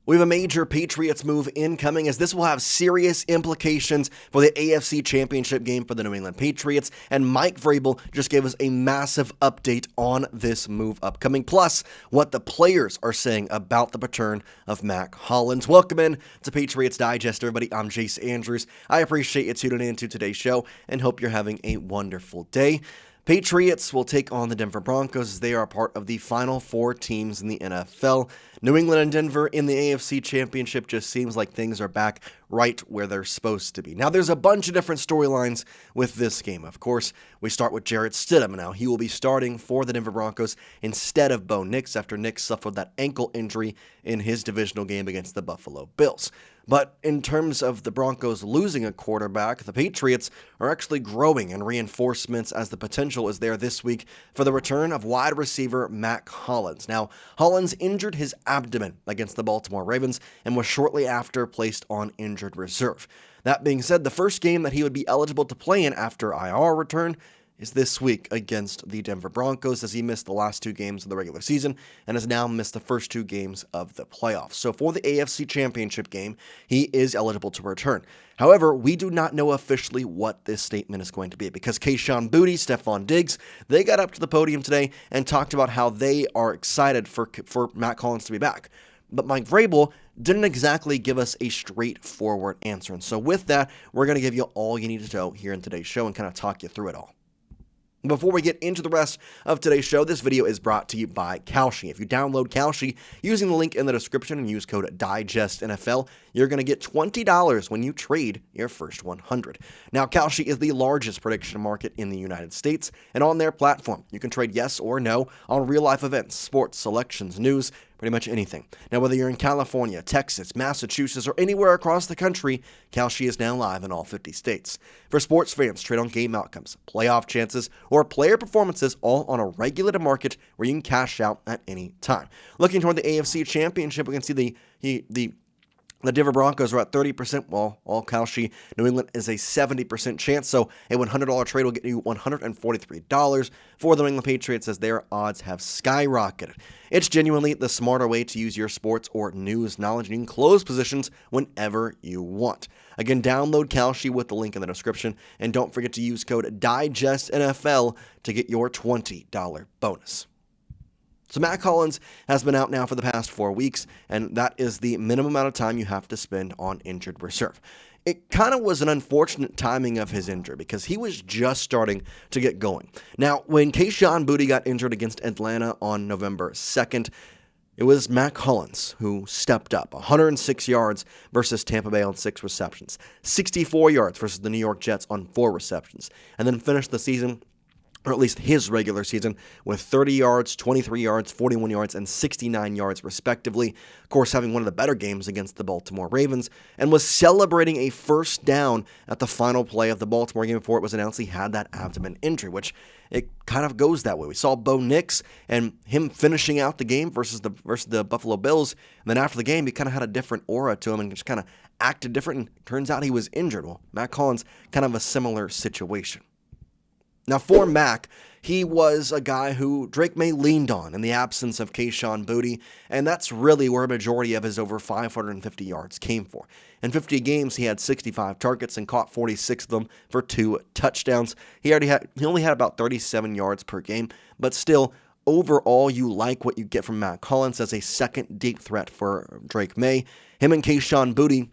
We have a major Patriots move incoming, as this will have serious implications for the AFC Championship game for the New England Patriots, and Mike Vrable just gave us a massive update on this move upcoming, plus what the players are saying about the return of Mack Hollins. Welcome in to Patriots Digest, everybody. I'm Jace Andrews. I appreciate you tuning in to today's show and hope you're having a wonderful day. Patriots will take on the Denver Broncos as they are a part of the final four teams in the NFL. New England and Denver in the AFC Championship. Just seems like things are back right where they're supposed to be. Now, there's a bunch of different storylines with this game. Of course, we start with Jarrett Stidham. Now, he will be starting for the Denver Broncos instead of Bo Nix after Nix suffered that ankle injury in his divisional game against the Buffalo Bills. But in terms of the Broncos losing a quarterback, the Patriots are actually growing in reinforcements as the potential is there this week for the return of wide receiver Mack Hollins. Now, Hollins injured his abdomen against the Baltimore Ravens and was shortly after placed on injured reserve. That being said, the first game that he would be eligible to play in after IR return is this week against the Denver Broncos, as he missed the last two games of the regular season and has now missed the first two games of the playoffs. So for the AFC Championship game, he is eligible to return. However, we do not know officially what this statement is going to be because Kayshon, Boutte, Stefon Diggs, they got up to the podium today and talked about how they are excited for Mack Hollins to be back. But Mike Vrable didn't exactly give us a straightforward answer. And so with that, we're going to give you all you need to know here in today's show and kind of talk you through it all. Before we get into the rest of today's show, this video is brought to you by Kayshon. If you download Kayshon using the link in the description and use code DIGESTNFL, you're going to get $20 when you trade your first 100. Now, Kayshon is the largest prediction market in the United States, and on their platform, you can trade yes or no on real-life events, sports, selections, news, pretty much anything. Now, whether you're in California, Texas, Massachusetts, or anywhere across the country, Kayshon is now live in all 50 states. For sports fans, trade on game outcomes, playoff chances, or player performances, all on a regulated market where you can cash out at any time. Looking toward the AFC Championship, we can see the Denver Broncos are at 30%, while all Kayshon, New England is a 70% chance, so a $100 trade will get you $143 for the New England Patriots as their odds have skyrocketed. It's genuinely the smarter way to use your sports or news knowledge, and you can close positions whenever you want. Again, download Kayshon with the link in the description, and don't forget to use code DIGESTNFL to get your $20 bonus. So Mack Hollins has been out now for the past 4 weeks, and that is the minimum amount of time you have to spend on injured reserve. It kind of was an unfortunate timing of his injury because he was just starting to get going. Now, when Kayshon Boutte got injured against Atlanta on November 2nd, it was Mack Hollins who stepped up. 106 yards versus Tampa Bay on 6 receptions, 64 yards versus the New York Jets on 4 receptions, and then finished the season, or at least his regular season, with 30 yards, 23 yards, 41 yards, and 69 yards respectively. Of course, having one of the better games against the Baltimore Ravens, and was celebrating a first down at the final play of the Baltimore game before it was announced he had that abdomen injury, which it kind of goes that way. We saw Bo Nix and him finishing out the game versus the Buffalo Bills, and then after the game, he kind of had a different aura to him and just kind of acted different, and turns out he was injured. Well, Mack Hollins, kind of a similar situation. Now, for Mack, he was a guy who Drake Maye leaned on in the absence of Kayshon Boutte, and that's really where a majority of his over 550 yards came for. In 50 games, he had 65 targets and caught 46 of them for 2 touchdowns. He only had about 37 yards per game, but still, overall, you like what you get from Mack Hollins as a second deep threat for Drake Maye. Him and Kayshon Boutte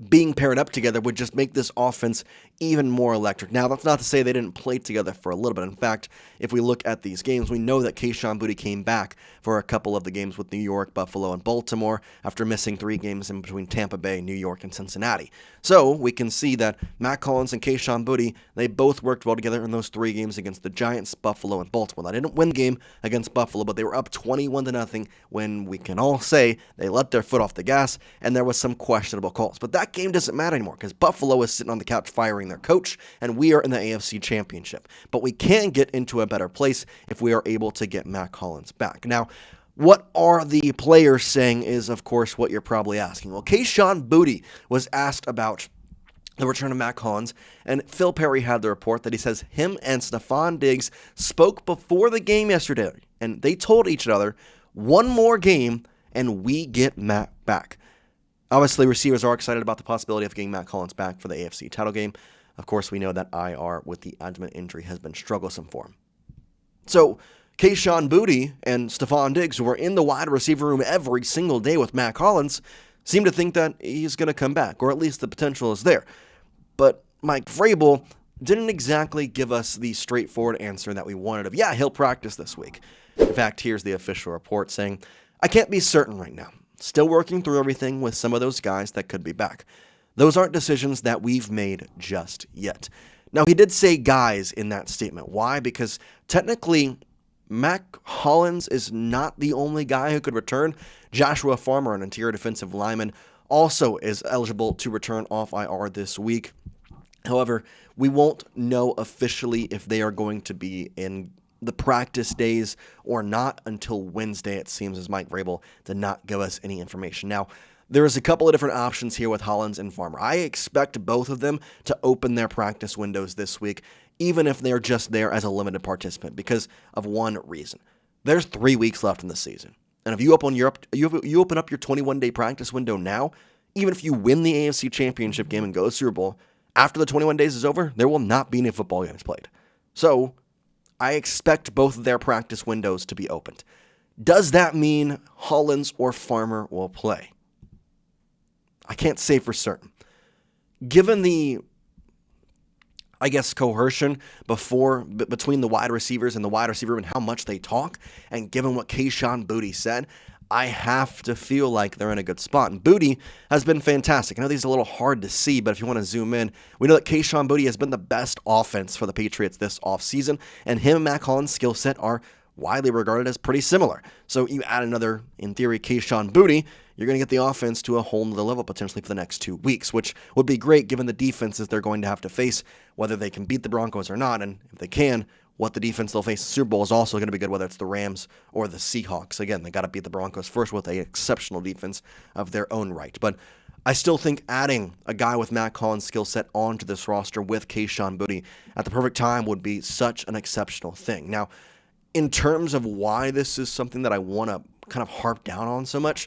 being paired up together would just make this offense even more electric. Now, that's not to say they didn't play together for a little bit. In fact, if we look at these games, we know that Kayshon Boutte came back for a couple of the games with New York, Buffalo, and Baltimore after missing 3 games in between Tampa Bay, New York, and Cincinnati. So we can see that Mack Hollins and Kayshon Boutte, they both worked well together in those 3 games against the Giants, Buffalo, and Baltimore. They didn't win the game against Buffalo, but they were up 21-0 when we can all say they let their foot off the gas, and there was some questionable calls. But that game doesn't matter anymore because Buffalo is sitting on the couch firing their coach, and we are in the AFC Championship. But we can get into a better place if we are able to get Mack Hollins back. Now, what are the players saying is, of course, what you're probably asking. Well, Kayshon Boutte was asked about the return of Mack Hollins, and Phil Perry had the report that he says him and Stefon Diggs spoke before the game yesterday, and they told each other one more game and we get Mack back. Obviously, receivers are excited about the possibility of getting Mack Hollins back for the AFC title game. Of course, we know that IR with the abdomen injury has been troublesome for him. So, Kayshon, Boutte, and Stefon Diggs, who are in the wide receiver room every single day with Mack Hollins, seem to think that he's going to come back, or at least the potential is there. But Mike Vrable didn't exactly give us the straightforward answer that we wanted of, yeah, he'll practice this week. In fact, here's the official report saying, I can't be certain right now. Still working through everything with some of those guys that could be back. Those aren't decisions that we've made just yet. Now, he did say guys in that statement. Why? Because technically, Mack Hollins is not the only guy who could return. Joshua Farmer, an interior defensive lineman, also is eligible to return off IR this week. However, we won't know officially if they are going to be in the practice days or not until Wednesday, it seems, as Mike Vrable did not give us any information. Now, there is a couple of different options here with Hollins and Farmer. I expect both of them to open their practice windows this week, even if they're just there as a limited participant, because of one reason. There's 3 weeks left in the season. And if you open up your 21-day practice window now, even if you win the AFC Championship game and go to the Super Bowl, after the 21 days is over, there will not be any football games played. So, I expect both of their practice windows to be opened. Does that mean Hollins or Farmer will play? I can't say for certain. Given the, coercion between the wide receivers and the wide receiver and how much they talk, and given what Kayshon Boutte said, I have to feel like they're in a good spot. And Boutte has been fantastic. I know these are a little hard to see, but if you want to zoom in, we know that Kayshon Boutte has been the best offense for the Patriots this offseason, and him and Mack Hollins' skill set are widely regarded as pretty similar. So you add another, in theory, Kayshon Boutte, you're going to get the offense to a whole nother level potentially for the next 2 weeks, which would be great given the defenses they're going to have to face, whether they can beat the Broncos or not, and if they can, what the defense they'll face in the Super Bowl is also going to be good, whether it's the Rams or the Seahawks. Again, they got to beat the Broncos first with an exceptional defense of their own right. But I still think adding a guy with Mack Hollins' skill set onto this roster with Kayshon Boutte at the perfect time would be such an exceptional thing. Now, in terms of why this is something that I want to kind of harp down on so much,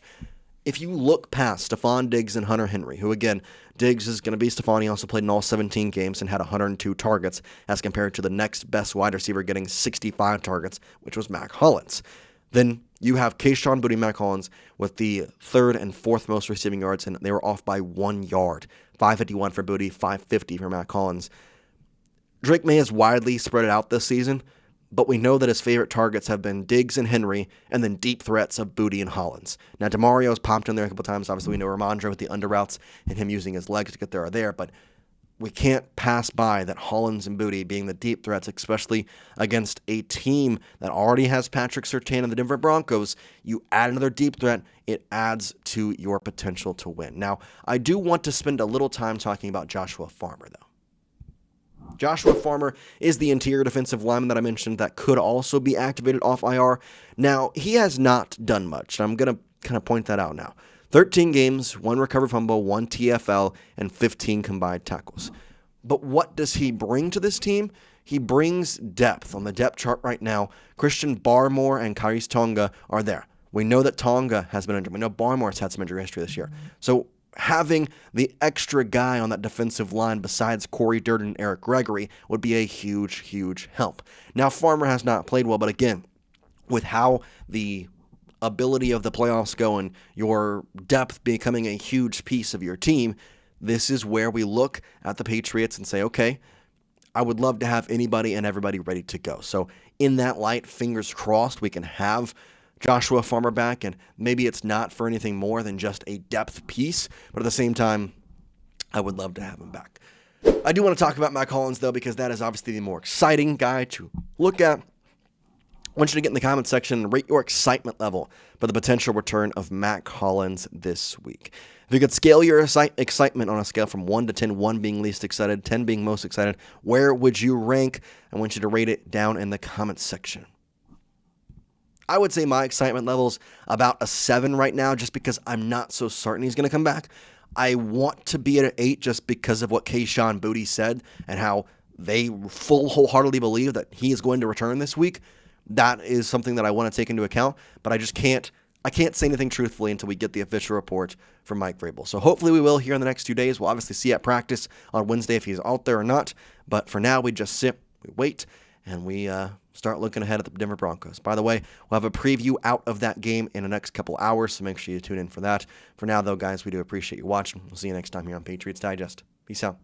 if you look past Stefon Diggs and Hunter Henry, who again, Diggs is going to be Stefon. He also played in all 17 games and had 102 targets as compared to the next best wide receiver getting 65 targets, which was Mack Hollins. Then you have Kayshon Boutte, Mack Hollins with the third and fourth most receiving yards, and they were off by 1 yard. 551 for Boutte, 550 for Mack Hollins. Drake Maye has widely spread it out this season, but we know that his favorite targets have been Diggs and Henry, and then deep threats of Boutte and Hollins. Now, DeMario's popped in there a couple times. Obviously, we know Rhamondre with the under routes and him using his legs to get there or there, but we can't pass by that Hollins and Boutte being the deep threats, especially against a team that already has Patrick Surtain and the Denver Broncos. You add another deep threat, it adds to your potential to win. Now, I do want to spend a little time talking about Joshua Farmer, though. Joshua Farmer is the interior defensive lineman that I mentioned that could also be activated off IR. Now, he has not done much. I'm going to kind of point that out now. 13 games, 1 recovered fumble, 1 TFL, and 15 combined tackles. But what does he bring to this team? He brings depth. On the depth chart right now, Christian Barmore and Khyiris Tonga are there. We know that Tonga has been injured. We know Barmore's had some injury history this year. So having the extra guy on that defensive line besides Corey Durden and Eric Gregory would be a huge, huge help. Now, Farmer has not played well, but again, with how the ability of the playoffs go and your depth becoming a huge piece of your team, this is where we look at the Patriots and say, okay, I would love to have anybody and everybody ready to go. So in that light, fingers crossed, we can have Joshua Farmer back, and maybe it's not for anything more than just a depth piece, but at the same time, I would love to have him back. I do want to talk about Mack Hollins, though, because that is obviously the more exciting guy to look at. I want you to get in the comment section and rate your excitement level for the potential return of Mack Hollins this week. If you could scale your excitement on a scale from 1 to 10, 1 being least excited, 10 being most excited, where would you rank? I want you to rate it down in the comment section. I would say my excitement level's about a 7 right now just because I'm not so certain he's going to come back. I want to be at an 8 just because of what Kayshon Boutte said and how they wholeheartedly believe that he is going to return this week. That is something that I want to take into account, but I just can't I can't say anything truthfully until we get the official report from Mike Vrable. So hopefully we will here in the next 2 days. We'll obviously see at practice on Wednesday if he's out there or not. But for now, we just sit, we wait, and we start looking ahead at the Denver Broncos. By the way, we'll have a preview out of that game in the next couple hours, so make sure you tune in for that. For now, though, guys, we do appreciate you watching. We'll see you next time here on Patriots Digest. Peace out.